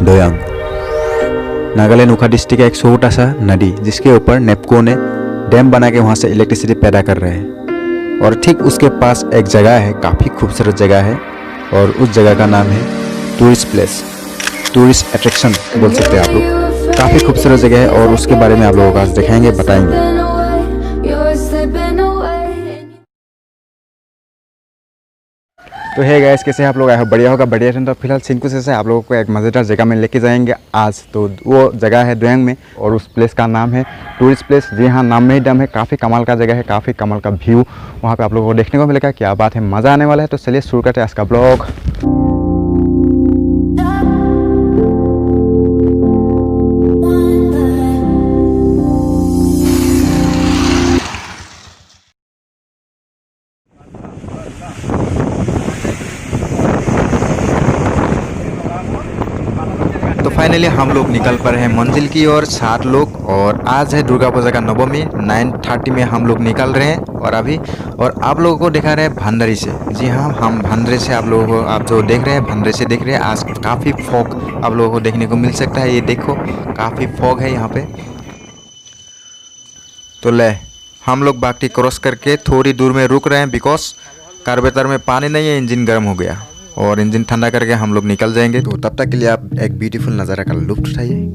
Doyang. Nagaland उखा district का एक छोटा सा नदी जिसके ऊपर नेपको ने डैम बना के वहाँ से इलेक्ट्रिसिटी पैदा कर रहे हैं। और ठीक उसके पास एक जगह है, काफ़ी खूबसूरत जगह है, और उस जगह का नाम है टूरिस्ट प्लेस, टूरिस्ट अट्रैक्शन बोल सकते हैं आप लोग। काफ़ी खूबसूरत जगह है और उसके बारे में आप लोगों को आज दिखाएंगे, बताएंगे। तो है गाइस, कैसे आप लोग आए हो? बढ़िया होगा, बढ़िया है। तो फिलहाल सिंकू से आप लोगों को एक मज़ेदार जगह में लेके जाएंगे आज। तो वो जगह है दोयांग में और उस प्लेस का नाम है टूरिस्ट प्लेस। जी हाँ, नाम में ही दम है। काफ़ी कमाल का जगह है, काफ़ी कमाल का व्यू वहाँ पे आप लोगों को देखने को मिलेगा। क्या बात है, मज़ा आने वाला है। तो चलिए शुरू करते हैं आज का ब्लॉग। तो फाइनली हम लोग निकल पड़े हैं मंजिल की ओर, 7 लोग। और आज है दुर्गा पूजा का नवमी। 9:30 में हम लोग निकल रहे हैं और आप लोगों को दिखा रहे हैं भंडारी से। जी हाँ, हम भंडारी से आप लोगों को, आप जो देख रहे हैं भंडारी से देख रहे हैं। आज काफ़ी फॉग आप लोगों को देखने को मिल सकता है। ये देखो, काफ़ी फॉग है यहाँ पे। तो ले हम लोग बागटी क्रॉस करके थोड़ी दूर में रुक रहे हैं बिकॉज कार्बोरेटर में पानी नहीं है, इंजन गर्म हो गया। और इंजन ठंडा करके हम लोग निकल जाएंगे। तो तब तक के लिए आप एक ब्यूटीफुल नज़ारा का लुत्फ उठाइए।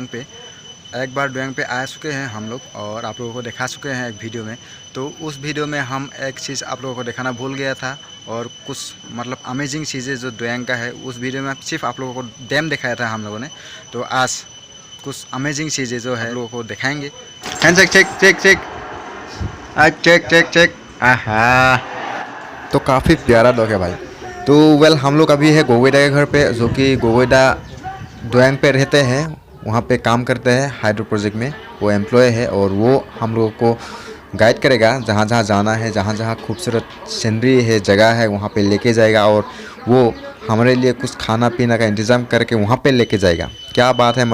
पे एक बार दोयांग पे आ चुके हैं हम लोग और आप लोगों को दिखा चुके हैं एक वीडियो में। तो उस वीडियो में हम एक चीज़ आप लोगों को दिखाना भूल गया था और कुछ मतलब अमेजिंग चीज़ें जो दोयांग का है उस वीडियो में सिर्फ आप लोगों को डैम दिखाया था हम लोगों ने। तो आज कुछ अमेजिंग चीज़ें जो है लोगों को दिखाएंगे। Check check check check check check check. आहा, तो काफ़ी प्यारा लोग है भाई। तो वेल, हम लोग अभी है गोगोईदा के घर पे, जो कि गोगोईदा दोयांग पे रहते हैं, वहाँ पे काम करते हैं हाइड्रो प्रोजेक्ट में। वो एम्प्लॉय है और वो हम लोगों को गाइड करेगा, जहाँ जहाँ जाना है, जहाँ जहाँ खूबसूरत सीनरी है, जगह है, वहाँ पे लेके जाएगा। और वो हमारे लिए कुछ खाना पीना का इंतज़ाम करके वहाँ पे लेके जाएगा। क्या बात है।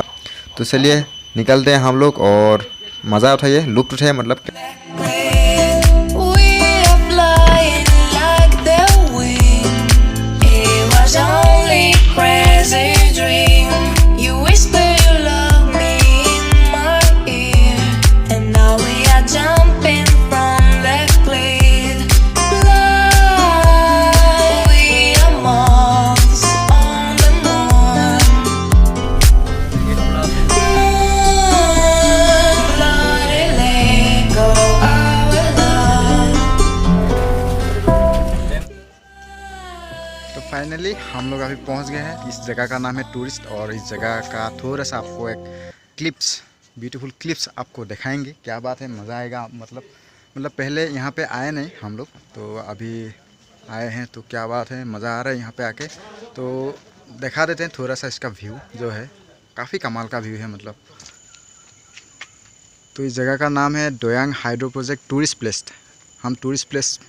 तो चलिए निकलते हैं हम लोग और मज़ा उठाइए, लुत्फ़ उठाइए मतलब। फाइनली हम लोग अभी पहुंच गए हैं। इस जगह का नाम है टूरिस्ट और इस जगह का थोड़ा सा आपको एक क्लिप्स, ब्यूटीफुल क्लिप्स आपको दिखाएंगे। क्या बात है, मज़ा आएगा। मतलब पहले यहाँ पे आए नहीं हम लोग, तो अभी आए हैं। तो क्या बात है, मज़ा आ रहा है यहाँ पे आके। तो दिखा देते हैं थोड़ा सा इसका व्यू जो है, काफ़ी कमाल का व्यू है मतलब। तो इस जगह का नाम है Doyang hydro project tourist place. हम टूरिस्ट प्लेस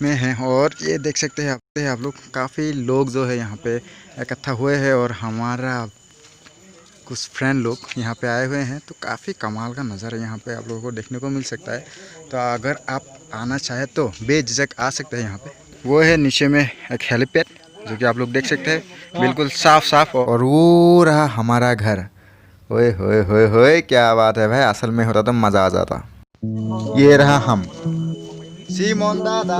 में हैं और ये देख सकते हैं आप लोग, काफ़ी लोग जो है यहाँ पे इकट्ठा हुए हैं और हमारा कुछ फ्रेंड लोग यहाँ पे आए हुए हैं। तो काफ़ी कमाल का नज़ारा यहाँ पे आप लोगों को देखने को मिल सकता है। तो अगर आप आना चाहें तो बेझिझक आ सकते हैं यहाँ पे। वो है नीचे में एक हेलीपैड जो कि आप लोग देख सकते हैं, बिल्कुल साफ। और वो रहा हमारा घर। ओए होए होए होए, क्या बात है भाई, असल में होता तो मज़ा आ जाता। ये रहा हम, सीमोन दादा।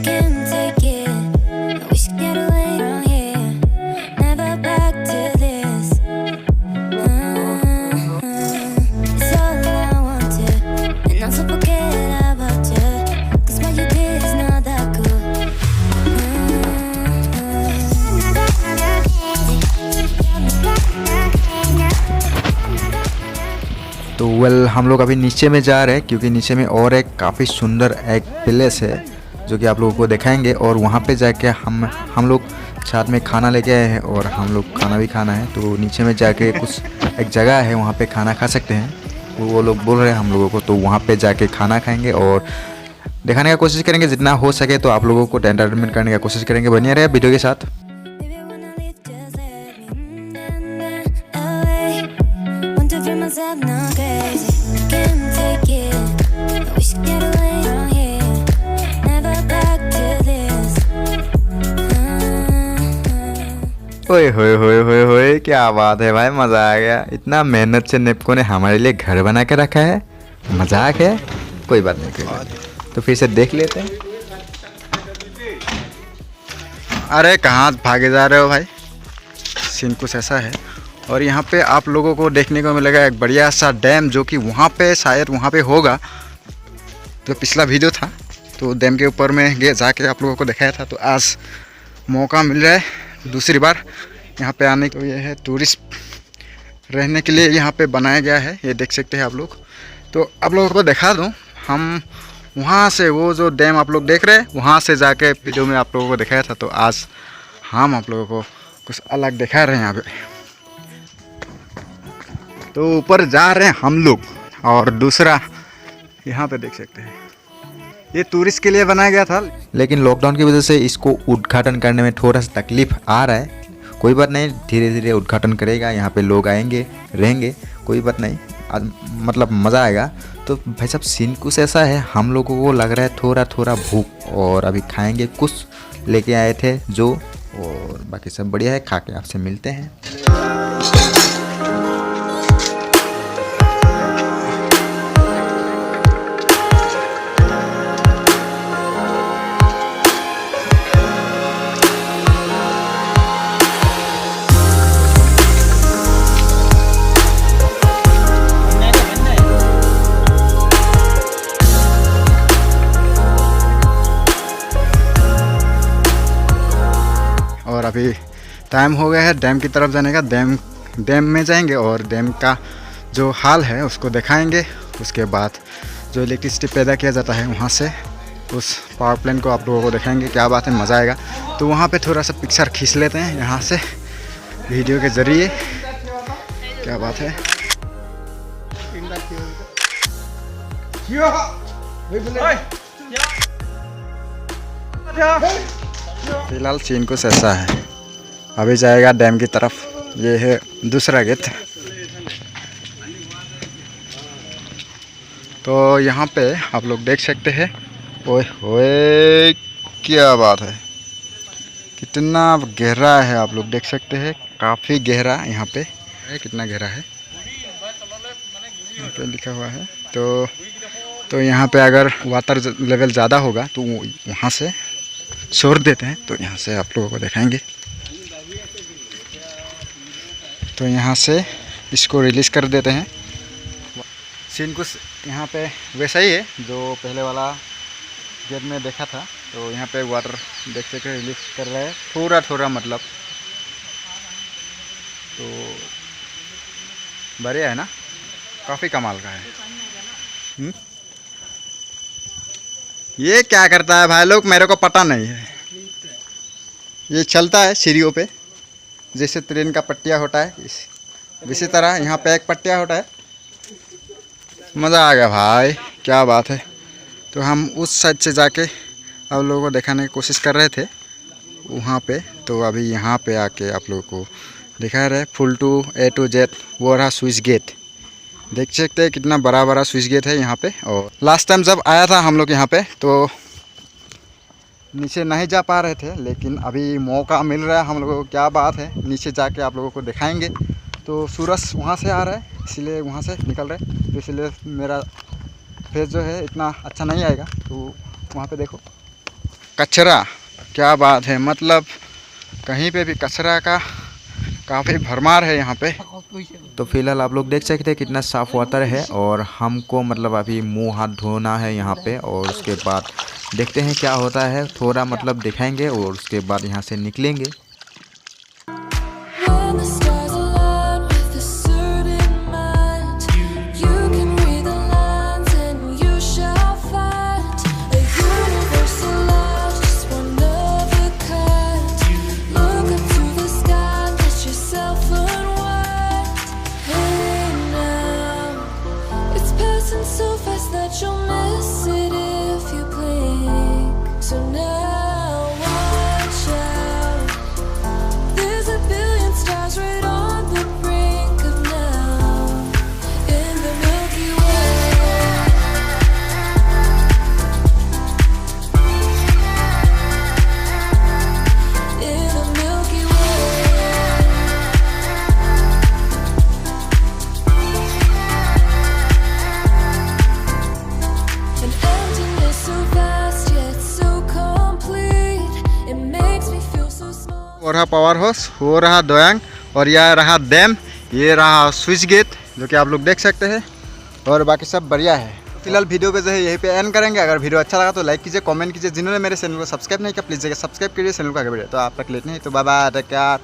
Can't take it. I wish you get away. तो हम लोग अभी नीचे में जा रहे हैं, क्योंकि नीचे में और एक काफ़ी सुंदर एक प्लेस है जो कि आप लोगों को दिखाएंगे। और वहाँ पे जाके हम लोग साथ में खाना लेके आए हैं और हम लोग खाना भी खाना है। तो नीचे में जाके कुछ एक जगह है, वहाँ पे खाना खा सकते हैं। तो वो लोग बोल रहे हैं हम लोगों को, तो वहाँ पे जाके खाना खाएंगे और दिखाने का कोशिश करेंगे जितना हो सके। तो आप लोगों को एंटरटेनमेंट करने का कोशिश करेंगे। बनिए रहे वीडियो के साथ। ओए होए होए होए होए, क्या बात है भाई, मज़ा आ गया। इतना मेहनत से नेपको ने हमारे लिए घर बना के रखा है, मजाक है। कोई बात नहीं, कोई बात नहीं। तो फिर से देख लेते हैं। अरे कहाँ भागे जा रहे हो भाई, सीन कुछ ऐसा है। और यहाँ पे आप लोगों को देखने को मिलेगा एक बढ़िया सा डैम, जो कि वहाँ पे शायद वहाँ पे होगा। तो पिछला वीडियो था तो डैम के ऊपर में जाके आप लोगों को दिखाया था। तो आज मौका मिल रहा है दूसरी बार यहाँ पे आने। तो ये है टूरिस्ट रहने के लिए यहाँ पे बनाया गया है, ये देख सकते हैं आप लोग। तो आप लोगों को दिखा दूँ, हम वहाँ से वो जो डैम आप लोग देख रहे हैं वहाँ से जाके वीडियो में आप लोगों को दिखाया था। तो आज हम आप लोगों को कुछ अलग दिखा रहे हैं यहाँ पे। तो ऊपर जा रहे हैं हम लोग। और दूसरा यहाँ पे देख सकते हैं, ये टूरिस्ट के लिए बनाया गया था, लेकिन लॉकडाउन की वजह से इसको उद्घाटन करने में थोड़ा सा तकलीफ आ रहा है। कोई बात नहीं, धीरे धीरे उद्घाटन करेगा, यहाँ पे लोग आएंगे रहेंगे, कोई बात नहीं, मतलब मज़ा आएगा। तो भाई साहब सीन कुछ ऐसा है, हम लोगों को लग रहा है थोड़ा थोड़ा भूख, और अभी खाएंगे कुछ लेके आए थे जो, और बाकी सब बढ़िया है। खा के आपसे मिलते हैं। और अभी टाइम हो गया है डैम की तरफ जाने का। डैम में जाएंगे और डैम का जो हाल है उसको दिखाएंगे। उसके बाद जो इलेक्ट्रिसिटी पैदा किया जाता है वहाँ से उस पावर प्लांट को आप लोगों को दिखाएंगे। क्या बात है, मज़ा आएगा। तो वहाँ पे थोड़ा सा पिक्चर खींच लेते हैं यहाँ से वीडियो के ज़रिए। क्या बात है। फिलहाल सीन कुछ ऐसा है, अभी जाएगा डैम की तरफ। ये है दूसरा गेट। तो यहाँ पे आप लोग देख सकते हैं। ओए होए, क्या बात है, कितना गहरा है आप लोग देख सकते हैं। काफ़ी गहरा यहाँ पे है, कितना गहरा है यहाँ पे लिखा हुआ है। तो यहाँ पे अगर वाटर लेवल ज़्यादा होगा तो वहाँ से छोड़ देते हैं। तो यहाँ से आप लोगों को दिखाएंगे। तो यहाँ से इसको रिलीज़ कर देते हैं। सीन कुछ यहाँ पे वैसा ही है जो पहले वाला गेट में देखा था। तो यहाँ पे वाटर देख सकते रिलीज कर रहा है थोड़ा थोड़ा, मतलब। तो बढ़िया है ना, काफ़ी कमाल का है। ये क्या करता है भाई लोग, मेरे को पता नहीं है। ये चलता है सीढ़ियों पे, जैसे ट्रेन का पट्टिया होता है इसी तरह यहाँ पे एक पट्टिया होता है। मज़ा आ गया भाई, क्या बात है। तो हम उस साइड से जाके आप लोगों को दिखाने की कोशिश कर रहे थे वहाँ पे। तो अभी यहाँ पे आके आप लोगों को दिखा रहे full to A to Z। वो रहा स्विच गेट, देख सकते हैं कितना बड़ा बड़ा स्विच गेट है यहाँ पे। और लास्ट टाइम जब आया था हम लोग यहाँ पे तो नीचे नहीं जा पा रहे थे, लेकिन अभी मौका मिल रहा है हम लोगों को। क्या बात है, नीचे जाके आप लोगों को दिखाएंगे। तो सूरज वहाँ से आ रहा है, इसलिए वहाँ से निकल रहे हैं, तो इसलिए मेरा फेस जो है इतना अच्छा नहीं आएगा। तो वहाँ पे देखो कचरा, क्या बात है, मतलब कहीं पे भी कचरा का काफ़ी भरमार है यहाँ पे। तो फिलहाल आप लोग देख सकते हैं कितना साफ़ वाटर है। और हमको मतलब अभी मुंह हाथ धोना है यहाँ पे, और उसके बाद देखते हैं क्या होता है। थोड़ा मतलब दिखाएंगे और उसके बाद यहाँ से निकलेंगे। When the stars align with a certain mind, you can वो रहा पावर हाउस, वो रहा दोयांग, और यह रहा डैम, ये रहा स्विच गेट जो कि आप लोग देख सकते हैं, और बाकी सब बढ़िया है। फिलहाल वीडियो को जो है यहीं पे एंड करेंगे। अगर वीडियो अच्छा लगा तो लाइक कीजिए, कमेंट कीजिए। जिन्होंने मेरे चैनल को सब्सक्राइब नहीं किया प्लीज़ जगह सब्सक्राइब कीजिए चैनल को आगे बढ़िए। तो आप तक लेट नहीं, तो बाय बाय, टेक केयर।